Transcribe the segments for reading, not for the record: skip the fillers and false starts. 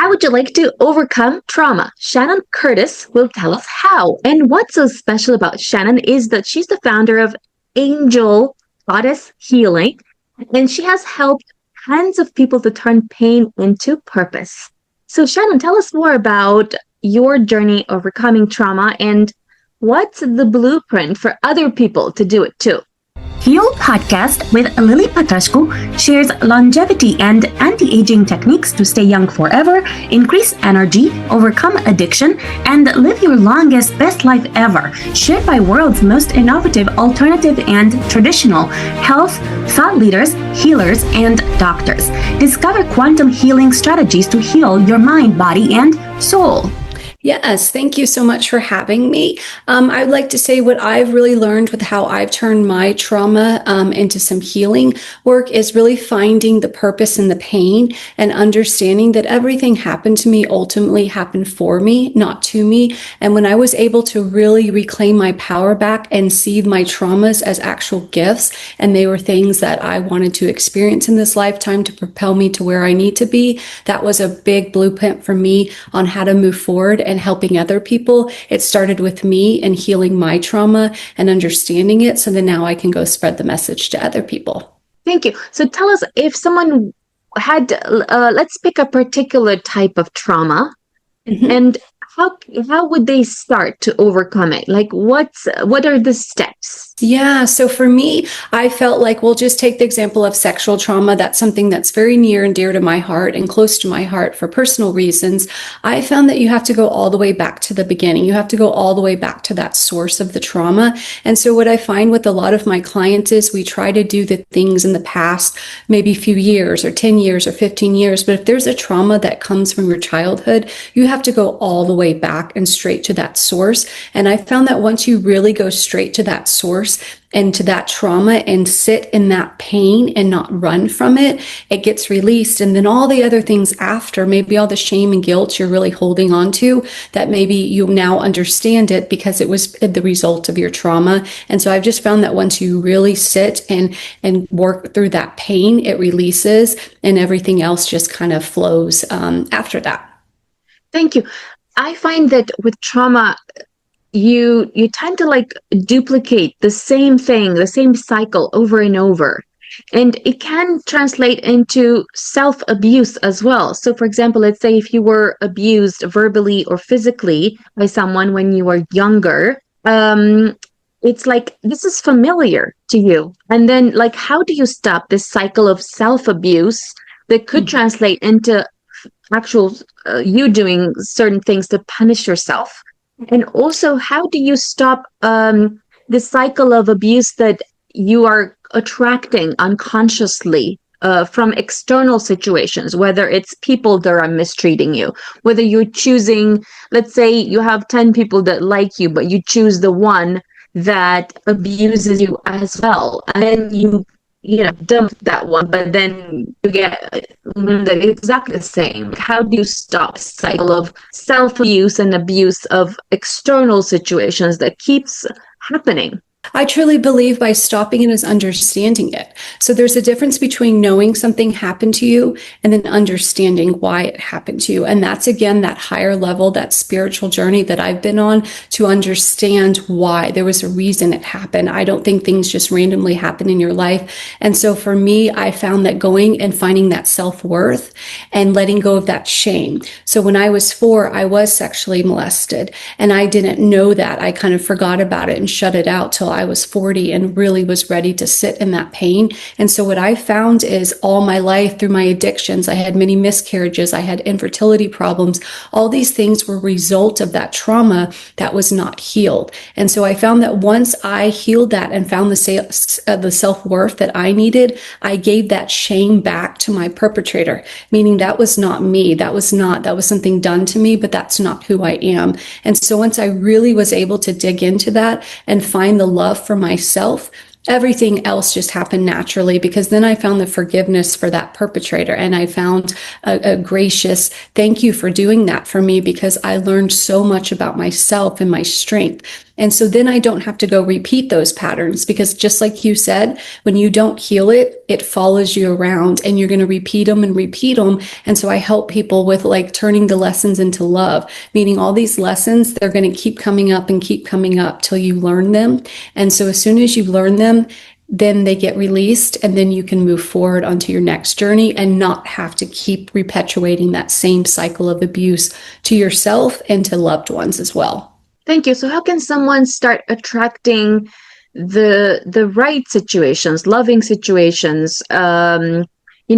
How would you like to overcome trauma? Shannon Curtis will tell us how. And what's so special about Shannon is that she's the founder of Angel Goddess Healing, and she has helped tons of people to turn pain into purpose. So, Shannon, tell us more about your journey overcoming trauma and what's the blueprint for other people to do it too. Heal Podcast with Lily Patrascu shares longevity and anti-aging techniques to stay young forever, increase energy, overcome addiction, and live your longest, best life ever. Shared by world's most innovative, alternative, and traditional health thought leaders, healers, and doctors. Discover quantum healing strategies to heal your mind, body, and soul. Yes, thank you so much for having me. I'd like to say what I've really learned with how I've turned my trauma into some healing work is really finding the purpose in the pain and understanding that everything happened to me ultimately happened for me, not to me. And when I was able to really reclaim my power back and see my traumas as actual gifts, and they were things that I wanted to experience in this lifetime to propel me to where I need to be, that was a big blueprint for me on how to move forward and helping other people. It started with me and healing my trauma and understanding it so that now I can go spread the message to other people. Thank you. So tell us, if someone had, let's pick a particular type of trauma, and how would they start to overcome it? Like what are the steps? Yeah. So for me, I felt like, we'll just take the example of sexual trauma. That's something that's very near and dear to my heart and close to my heart for personal reasons. I found that you have to go all the way back to the beginning. You have to go all the way back to that source of the trauma. And so what I find with a lot of my clients is we try to do the things in the past, maybe a few years or 10 years or 15 years. But if there's a trauma that comes from your childhood, you have to go all the way back and straight to that source. And I found that once you really go straight to that source and to that trauma and sit in that pain and not run from it, it gets released. And then all the other things after, maybe all the shame and guilt you're really holding on to, that maybe you now understand it because it was the result of your trauma. And so I've just found that once you really sit and work through that pain, it releases and everything else just kind of flows after that. Thank you. I find that with trauma, you tend to duplicate the same thing, the same cycle over and over. And it can translate into self-abuse as well. So for example, let's say if you were abused verbally or physically by someone when you were younger, it's like, this is familiar to you. And then how do you stop this cycle of self-abuse that could translate into actual you doing certain things to punish yourself? And also, how do you stop the cycle of abuse that you are attracting unconsciously from external situations, whether it's people that are mistreating you, whether you're choosing, let's say you have 10 people that like you, but you choose the one that abuses you as well. And then you dump that one, but then you get exactly the same. How do you stop the cycle of self-abuse and abuse of external situations that keeps happening? I truly believe by stopping it is understanding it. So there's a difference between knowing something happened to you and then understanding why it happened to you. And that's, again, that higher level, that spiritual journey that I've been on to understand why there was a reason it happened. I don't think things just randomly happen in your life. And so for me, I found that going and finding that self-worth and letting go of that shame. So when I was 4, I was sexually molested and I didn't know that. I kind of forgot about it and shut it out till I was 40 and really was ready to sit in that pain. And so what I found is all my life through my addictions, I had many miscarriages, I had infertility problems. All these things were a result of that trauma that was not healed. And so I found that once I healed that and found the self-worth that I needed, I gave that shame back to my perpetrator, meaning that was not me. That was something done to me, but that's not who I am. And so once I really was able to dig into that and find the love for myself, everything else just happened naturally, because then I found the forgiveness for that perpetrator and I found a gracious thank you for doing that for me, because I learned so much about myself and my strength. And so then I don't have to go repeat those patterns, because just like you said, when you don't heal it, it follows you around and you're going to repeat them and repeat them. And so I help people with like turning the lessons into love, meaning all these lessons, they're going to keep coming up and keep coming up till you learn them. And so as soon as you learn them, then they get released, and then you can move forward onto your next journey and not have to keep perpetuating that same cycle of abuse to yourself and to loved ones as well. Thank you. So how can someone start attracting the right situations, loving situations,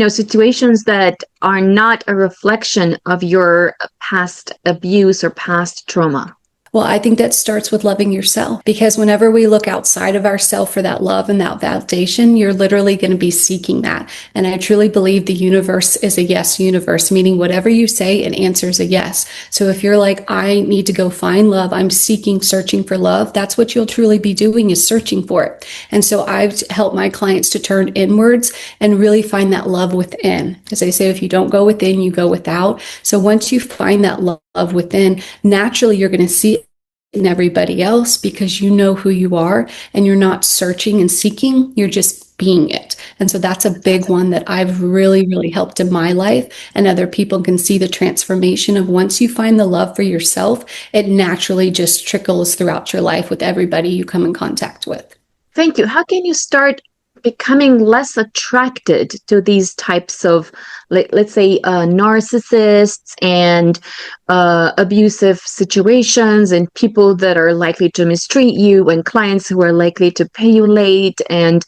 situations that are not a reflection of your past abuse or past trauma? Well, I think that starts with loving yourself, because whenever we look outside of ourselves for that love and that validation, you're literally going to be seeking that. And I truly believe the universe is a yes universe, meaning whatever you say, it answers a yes. So if you're like, I need to go find love, I'm searching for love, that's what you'll truly be doing, is searching for it. And so I've helped my clients to turn inwards and really find that love within. As I say, if you don't go within, you go without. So once you find that love within, naturally you're going to see it in everybody else, because you know who you are and you're not searching and seeking, you're just being it. And so that's a big one that I've really, really helped in my life, and other people can see the transformation of once you find the love for yourself, it naturally just trickles throughout your life with everybody you come in contact with. Thank you. How can you start becoming less attracted to these types of, let's say, narcissists and abusive situations, and people that are likely to mistreat you, and clients who are likely to pay you late, and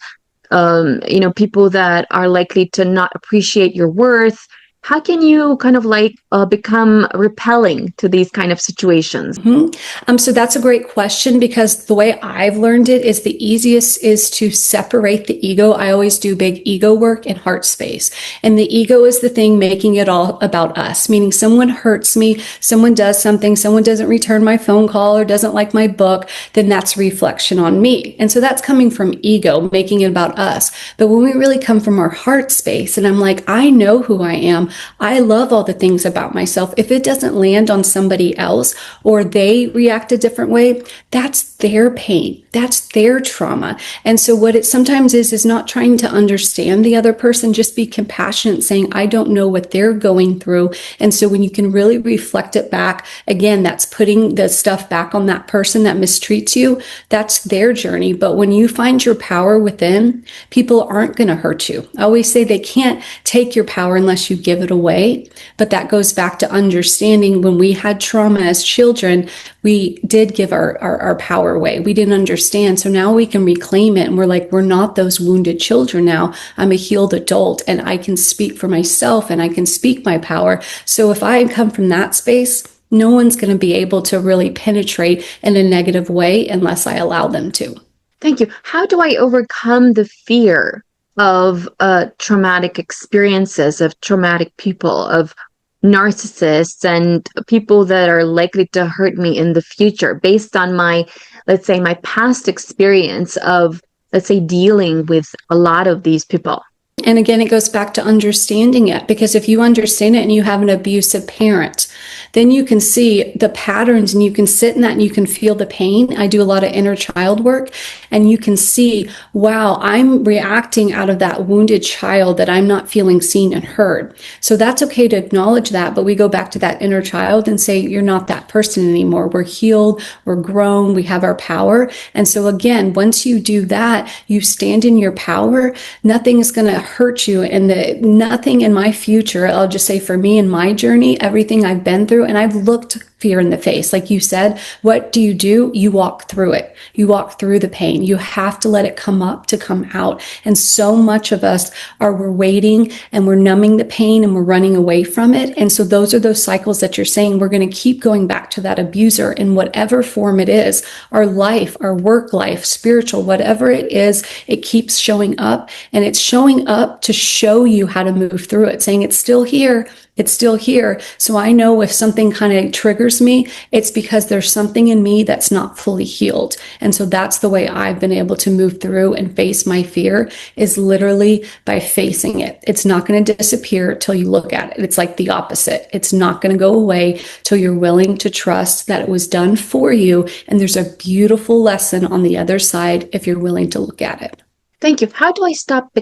people that are likely to not appreciate your worth? How can you kind of become repelling to these kind of situations? So that's a great question, because the way I've learned it is the easiest is to separate the ego. I always do big ego work and heart space. And the ego is the thing making it all about us, meaning someone hurts me, someone does something, someone doesn't return my phone call or doesn't like my book, then that's reflection on me. And so that's coming from ego, making it about us. But when we really come from our heart space, and I'm like, I know who I am, I love all the things about myself. If it doesn't land on somebody else, or they react a different way, that's their pain. That's their trauma. And so what it sometimes is not trying to understand the other person, just be compassionate, saying, I don't know what they're going through. And so when you can really reflect it back, again, that's putting the stuff back on that person that mistreats you. That's their journey. But when you find your power within, people aren't going to hurt you. I always say they can't take your power unless you give it away. But that goes back to understanding when we had trauma as children, we did give our power away. We didn't understand. So now we can reclaim it. And we're like, we're not those wounded children now. I'm a healed adult, and I can speak for myself, and I can speak my power. So if I come from that space, no one's going to be able to really penetrate in a negative way unless I allow them to. Thank you. How do I overcome the fear of traumatic experiences, of traumatic people, of narcissists and people that are likely to hurt me in the future, based on my, let's say, my past experience of, let's say, dealing with a lot of these people? And again, it goes back to understanding it, because if you understand it and you have an abusive parent, then you can see the patterns and you can sit in that and you can feel the pain. I do a lot of inner child work, and you can see, wow, I'm reacting out of that wounded child that I'm not feeling seen and heard. So that's okay to acknowledge that, but we go back to that inner child and say, you're not that person anymore. We're healed, we're grown, we have our power. And so again, once you do that, you stand in your power, nothing is going to hurt you, and nothing in my future. I'll just say, for me in my journey, everything I've been through, and I've looked fear in the face. Like you said, what do? You walk through it. You walk through the pain. You have to let it come up to come out. And so much of us we're waiting and we're numbing the pain and we're running away from it. And so those are those cycles that you're saying we're going to keep going back to that abuser in whatever form it is, our life, our work life, spiritual, whatever it is, it keeps showing up, and it's showing up to show you how to move through it, saying it's still here. It's still here. So I know if something kind of triggers me, it's because there's something in me that's not fully healed. And so that's the way I've been able to move through and face my fear, is literally by facing it. It's not going to disappear till you look at it. It's like the opposite. It's not going to go away till you're willing to trust that it was done for you. And there's a beautiful lesson on the other side if you're willing to look at it. Thank you. How do I stop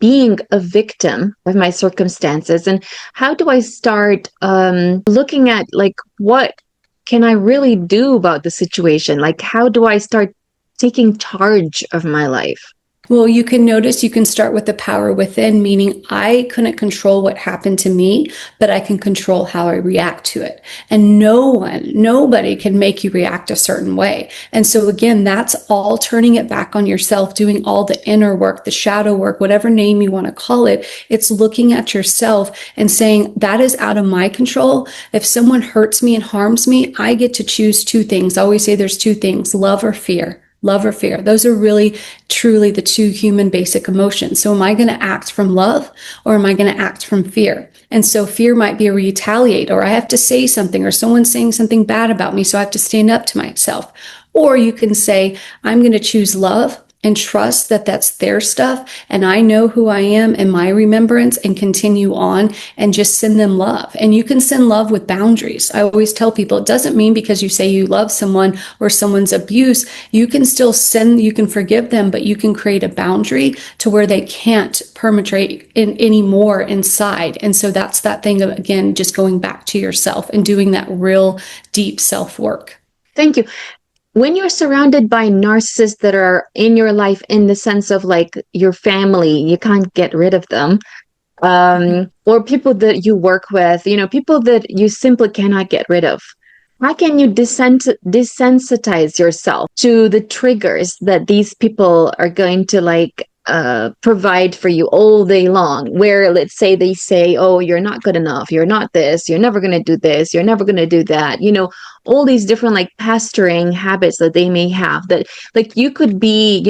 being a victim of my circumstances? And how do I start looking at, like, what can I really do about the situation? Like, how do I start taking charge of my life? Well, you can notice you can start with the power within, meaning I couldn't control what happened to me, but I can control how I react to it. And nobody can make you react a certain way. And so again, that's all turning it back on yourself, doing all the inner work, the shadow work, whatever name you want to call it. It's looking at yourself and saying, that is out of my control. If someone hurts me and harms me, I get to choose two things. I always say there's two things: love or fear. Love or fear. Those are really, truly the two human basic emotions. So am I going to act from love, or am I going to act from fear? And so fear might be a retaliate, or I have to say something, or someone's saying something bad about me, so I have to stand up to myself. Or you can say, I'm going to choose love and trust that that's their stuff, and I know who I am and my remembrance, and continue on and just send them love. And you can send love with boundaries. I always tell people, it doesn't mean because you say you love someone or someone's abuse, you can still you can forgive them, but you can create a boundary to where they can't perpetrate any more inside. And so that's that thing of, again, just going back to yourself and doing that real deep self-work. Thank you. When you're surrounded by narcissists that are in your life, in the sense of like your family, you can't get rid of them, or people that you work with, people that you simply cannot get rid of, how can you desensitize yourself to the triggers that these people are going to provide for you all day long? Where, let's say, they say, oh, you're not good enough, you're not this, you're never going to do this, you're never going to do that, all these different pastoring habits that they may have, that you could be,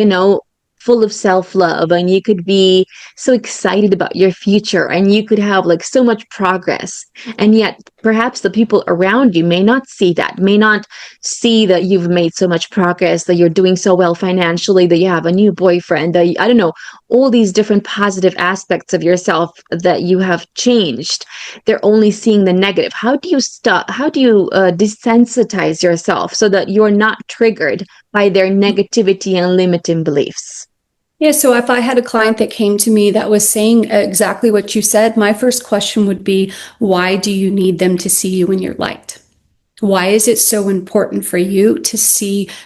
full of self-love, and you could be so excited about your future, and you could have so much progress, and yet perhaps the people around you may not see that you've made so much progress, that you're doing so well financially, that you have a new boyfriend, that I don't know, all these different positive aspects of yourself that you have changed. They're only seeing the negative. How do you desensitize yourself so that you're not triggered by their negativity and limiting beliefs? Yeah, so if I had a client that came to me that was saying exactly what you said, my first question would be, why do you need them to see you in your light? Why is it so important for you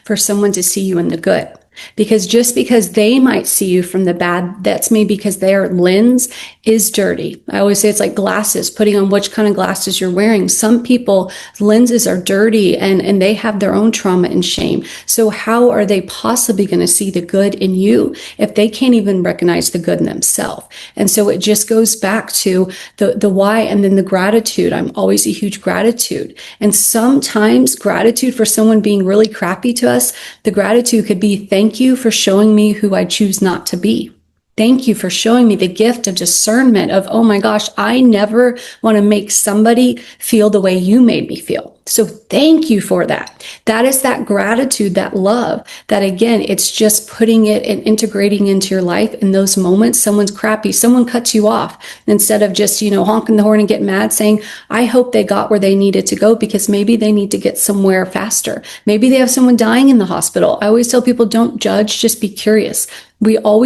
for someone to see you in the good? Because just because they might see you from the bad, that's maybe because their lens is dirty. I always say it's like glasses, putting on which kind of glasses you're wearing. Some people, lenses are dirty and they have their own trauma and shame. So how are they possibly going to see the good in you if they can't even recognize the good in themselves? And so it just goes back to the why, and then the gratitude. I'm always a huge gratitude. And sometimes gratitude for someone being really crappy to us, the gratitude could be, thank you for showing me who I choose not to be. Thank you for showing me the gift of discernment of, oh my gosh, I never want to make somebody feel the way you made me feel. So thank you for that. That is that gratitude, that love, that again, it's just putting it and integrating into your life in those moments. Someone's crappy, someone cuts you off, instead of just, honking the horn and getting mad, saying, I hope they got where they needed to go, because maybe they need to get somewhere faster. Maybe they have someone dying in the hospital. I always tell people, don't judge, just be curious. We all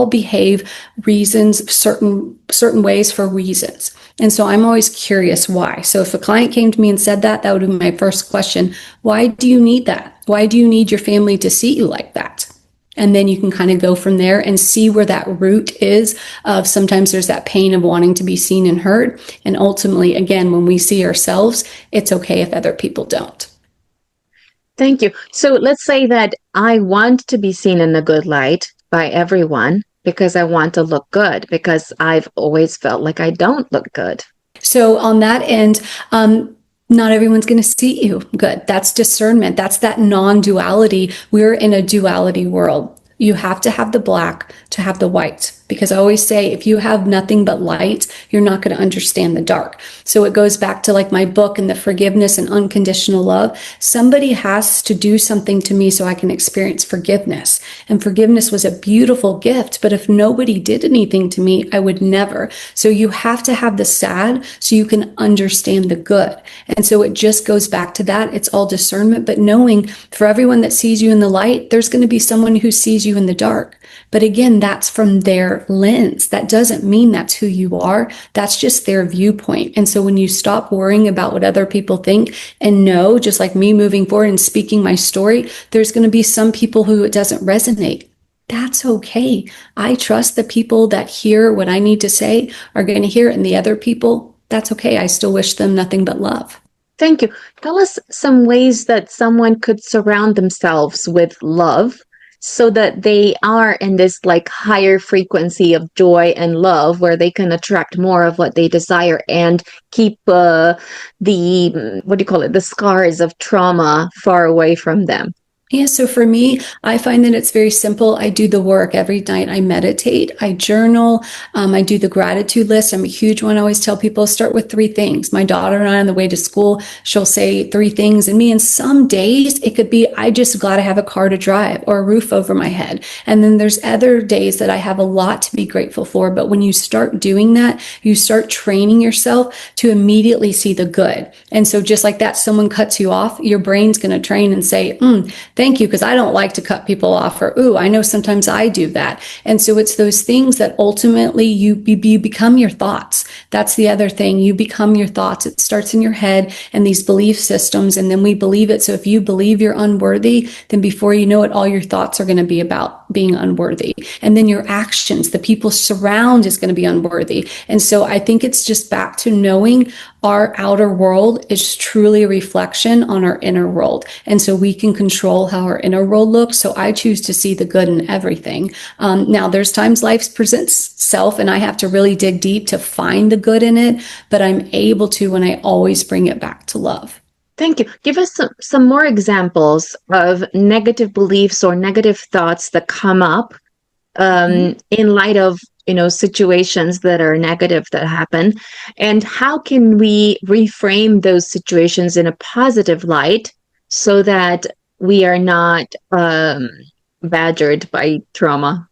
behave reasons, certain ways for reasons. And so I'm always curious why. So if a client came to me and said that would be my first question. Why do you need that? Why do you need your family to see you like that? And then you can kind of go from there and see where that root is of, sometimes there's that pain of wanting to be seen and heard. And ultimately, again, when we see ourselves, it's okay if other people don't. Thank you. So let's say that I want to be seen in a good light by everyone because I want to look good, because I've always felt like I don't look good. So on that end, not everyone's going to see you good. That's discernment. That's that non-duality. We're in a duality world. You have to have the black to have the white. Because I always say, if you have nothing but light, you're not going to understand the dark. So it goes back to like my book and the forgiveness and unconditional love. Somebody has to do something to me so I can experience forgiveness. And forgiveness was a beautiful gift. But if nobody did anything to me, I would never. So you have to have the sad so you can understand the good. And so it just goes back to that. It's all discernment, but knowing for everyone that sees you in the light, there's going to be someone who sees you in the dark. But again, that's from their lens. That doesn't mean that's who you are. That's just their viewpoint. And so when you stop worrying about what other people think and know, just like me moving forward and speaking my story, there's going to be some people who it doesn't resonate. That's okay. I trust the people that hear what I need to say are going to hear it, and the other people, that's okay. I still wish them nothing but love. Thank you. Tell us some ways that someone could surround themselves with love so that they are in this like higher frequency of joy and love where they can attract more of what they desire and keep the what do you call it, the scars of trauma far away from them. Yeah, so for me, I find that it's very simple. I do the work every night. I meditate, I journal, I do the gratitude list. I'm a huge one. I always tell people start with 3 things. My daughter and I on the way to school, she'll say 3 things. And me, and some days it could be, I just glad I have a car to drive or a roof over my head. And then there's other days that I have a lot to be grateful for. But when you start doing that, you start training yourself to immediately see the good. And so just like that, someone cuts you off, your brain's going to train and say, thank you, because I don't like to cut people off, or, ooh, I know sometimes I do that. And so it's those things that ultimately you become your thoughts. That's the other thing. You become your thoughts. It starts in your head and these belief systems, and then we believe it. So if you believe you're unworthy, then before you know it, all your thoughts are going to be about being unworthy. And then your actions, the people surround is going to be unworthy. And so I think it's just back to knowing our outer world is truly a reflection on our inner world. And so we can control how our inner world looks. So I choose to see the good in everything. Now, there's times life presents itself and I have to really dig deep to find the good in it, but I'm able to, and I always bring it back to love. Thank you. Give us some more examples of negative beliefs or negative thoughts that come up in light of situations that are negative that happen, and how can we reframe those situations in a positive light so that we are not badgered by trauma?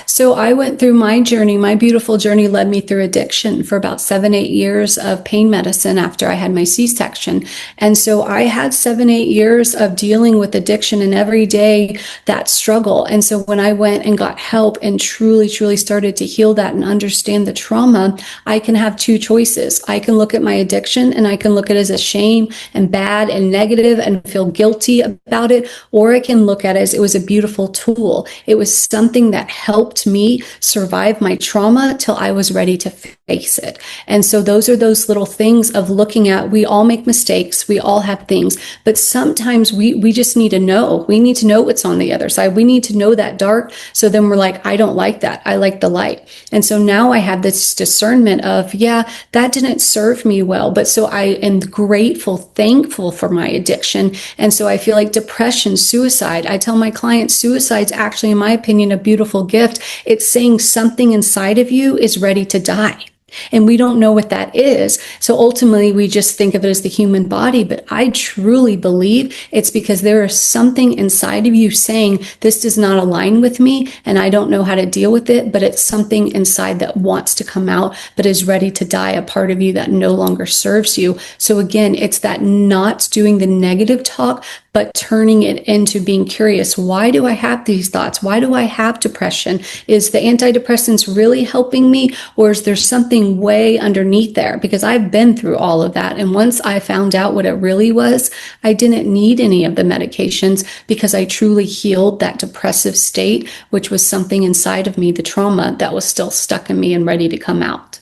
So I went through my journey. My beautiful journey led me through addiction for about 7-8 years of pain medicine after I had my C-section. And so I had 7-8 years of dealing with addiction and every day that struggle. And so when I went and got help and truly, truly started to heal that and understand the trauma, I can have 2 choices. I can look at my addiction and I can look at it as a shame and bad and negative and feel guilty about it. Or I can look at it as it was a beautiful tool. It was something that helped me survive my trauma till I was ready to face it. And so those are those little things of looking at, we all make mistakes, we all have things, but sometimes we just need to know. We need to know what's on the other side. We need to know that dark. So then we're like, I don't like that. I like the light. And so now I have this discernment of, yeah, that didn't serve me well. But so I am grateful, thankful for my addiction. And so I feel like depression, suicide, I tell my clients, suicide's actually, in my opinion, a beautiful gift. It's saying something inside of you is ready to die. And we don't know what that is. So ultimately, we just think of it as the human body. But I truly believe it's because there is something inside of you saying, this does not align with me and I don't know how to deal with it. But it's something inside that wants to come out, but is ready to die, a part of you that no longer serves you. So again, it's that not doing the negative talk, but turning it into being curious. Why do I have these thoughts? Why do I have depression? Is the antidepressants really helping me? Or is there something way underneath there? Because I've been through all of that. And once I found out what it really was, I didn't need any of the medications because I truly healed that depressive state, which was something inside of me, the trauma that was still stuck in me and ready to come out.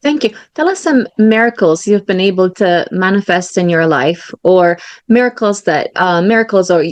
Thank you. Tell us some miracles you've been able to manifest in your life, or miracles or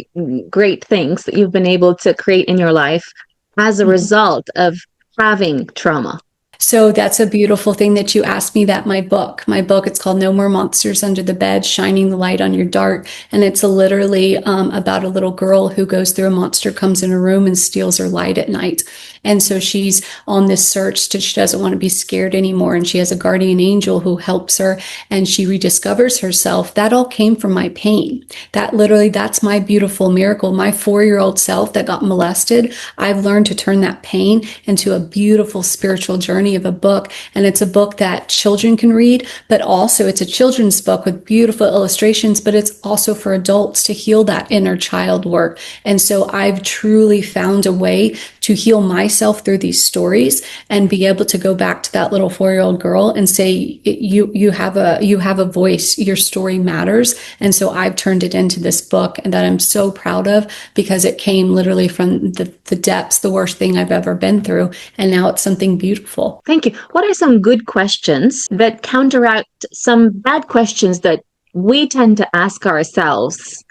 great things that you've been able to create in your life as a result of having trauma. So that's a beautiful thing that you asked me that my book, it's called No More Monsters Under the Bed, Shining the Light on Your Dark. And it's literally about a little girl who goes through a monster, comes in a room and steals her light at night. And so she's on this search she doesn't want to be scared anymore. And she has a guardian angel who helps her and she rediscovers herself. That all came from my pain. That's my beautiful miracle. My 4-year-old self that got molested, I've learned to turn that pain into a beautiful spiritual journey of a book. And it's a book that children can read, but also it's a children's book with beautiful illustrations, but it's also for adults to heal that inner child work. And so I've truly found a way to heal myself through these stories and be able to go back to that little 4-year-old girl and say, you have a voice, your story matters. And so I've turned it into this book and that I'm so proud of because it came literally from the depths, the worst thing I've ever been through. And now it's something beautiful. Thank you. What are some good questions that counteract some bad questions that we tend to ask ourselves?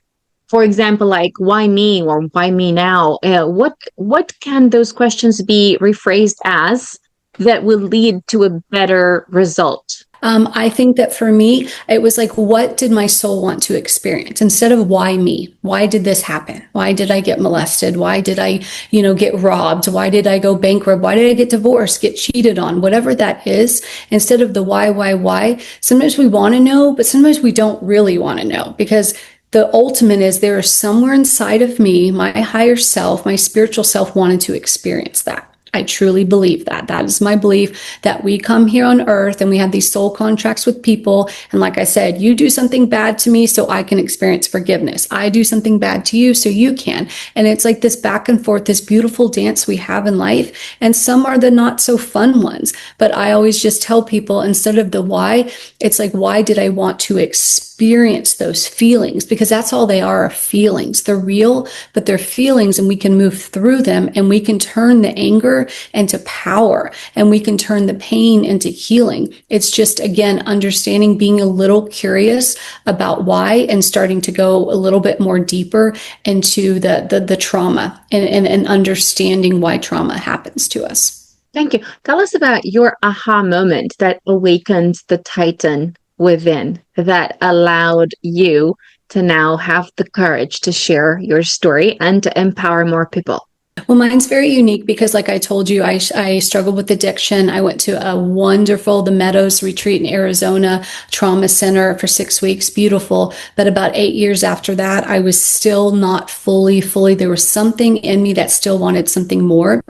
For example, like, why me or why me now? What can those questions be rephrased as that will lead to a better result? I think that for me, it was like, what did my soul want to experience instead of why me? Why did this happen? Why did I get molested? Why did I, get robbed? Why did I go bankrupt? Why did I get divorced, get cheated on? Whatever that is, instead of the why, sometimes we want to know, but sometimes we don't really want to know because the ultimate is there is somewhere inside of me, my higher self, my spiritual self wanted to experience that. I truly believe that. That is my belief that we come here on earth and we have these soul contracts with people. And like I said, you do something bad to me so I can experience forgiveness. I do something bad to you so you can. And it's like this back and forth, this beautiful dance we have in life. And some are the not so fun ones. But I always just tell people instead of the why, it's like, why did I want to experience those feelings? Because that's all they are feelings. They're real, but they're feelings and we can move through them and we can turn the anger into power and we can turn the pain into healing. It's just, again, understanding, being a little curious about why and starting to go a little bit more deeper into the trauma and understanding why trauma happens to us. Thank you. Tell us about your aha moment that awakened the Titan within, that allowed you to now have the courage to share your story and to empower more people. Well, mine's very unique because, like I told you, I struggled with addiction. I went to a wonderful, the Meadows retreat in Arizona, trauma center for 6 weeks, beautiful. But about 8 years after that, I was still not fully, there was something in me that still wanted something more.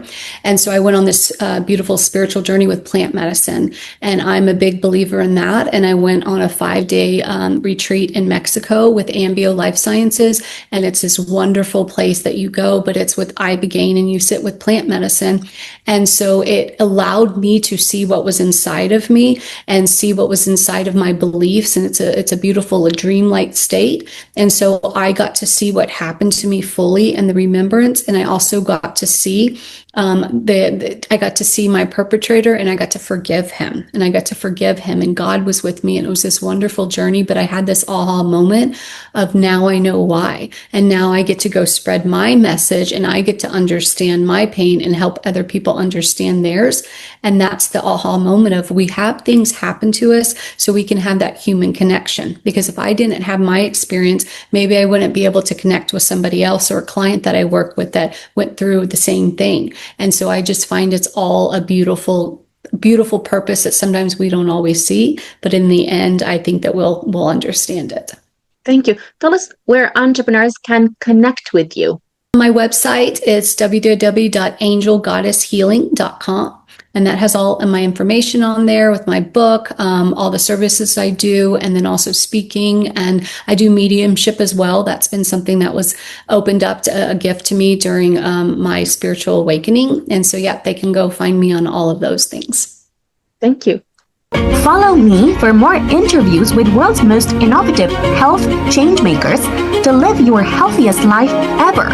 And so I went on this beautiful spiritual journey with plant medicine. And I'm a big believer in that. And I went on a 5-day retreat in Mexico with Ambio Life Sciences. And it's this wonderful place that you go, but it's with Ibogaine and you sit with plant medicine. And so it allowed me to see what was inside of me and see what was inside of my beliefs. And it's a beautiful, dreamlike state. And so I got to see what happened to me fully and the remembrance. And I also got to see I got to see my perpetrator and I got to forgive him and God was with me and it was this wonderful journey. But I had this aha moment of now I know why. And now I get to go spread my message and I get to understand my pain and help other people understand theirs. And that's the aha moment of we have things happen to us so we can have that human connection. Because if I didn't have my experience, maybe I wouldn't be able to connect with somebody else or a client that I work with that went through the same thing. And so I just find it's all a beautiful purpose that sometimes we don't always see, but in the end, I think that we'll understand it. Thank you. Tell us where entrepreneurs can connect with you. My website is www.angelgoddesshealing.com. And that has all of my information on there with my book, all the services I do, and then also speaking. And I do mediumship as well. That's been something that was opened up to a gift to me during my spiritual awakening. And so, yeah, they can go find me on all of those things. Thank you. Follow me for more interviews with world's most innovative health change makers to live your healthiest life ever.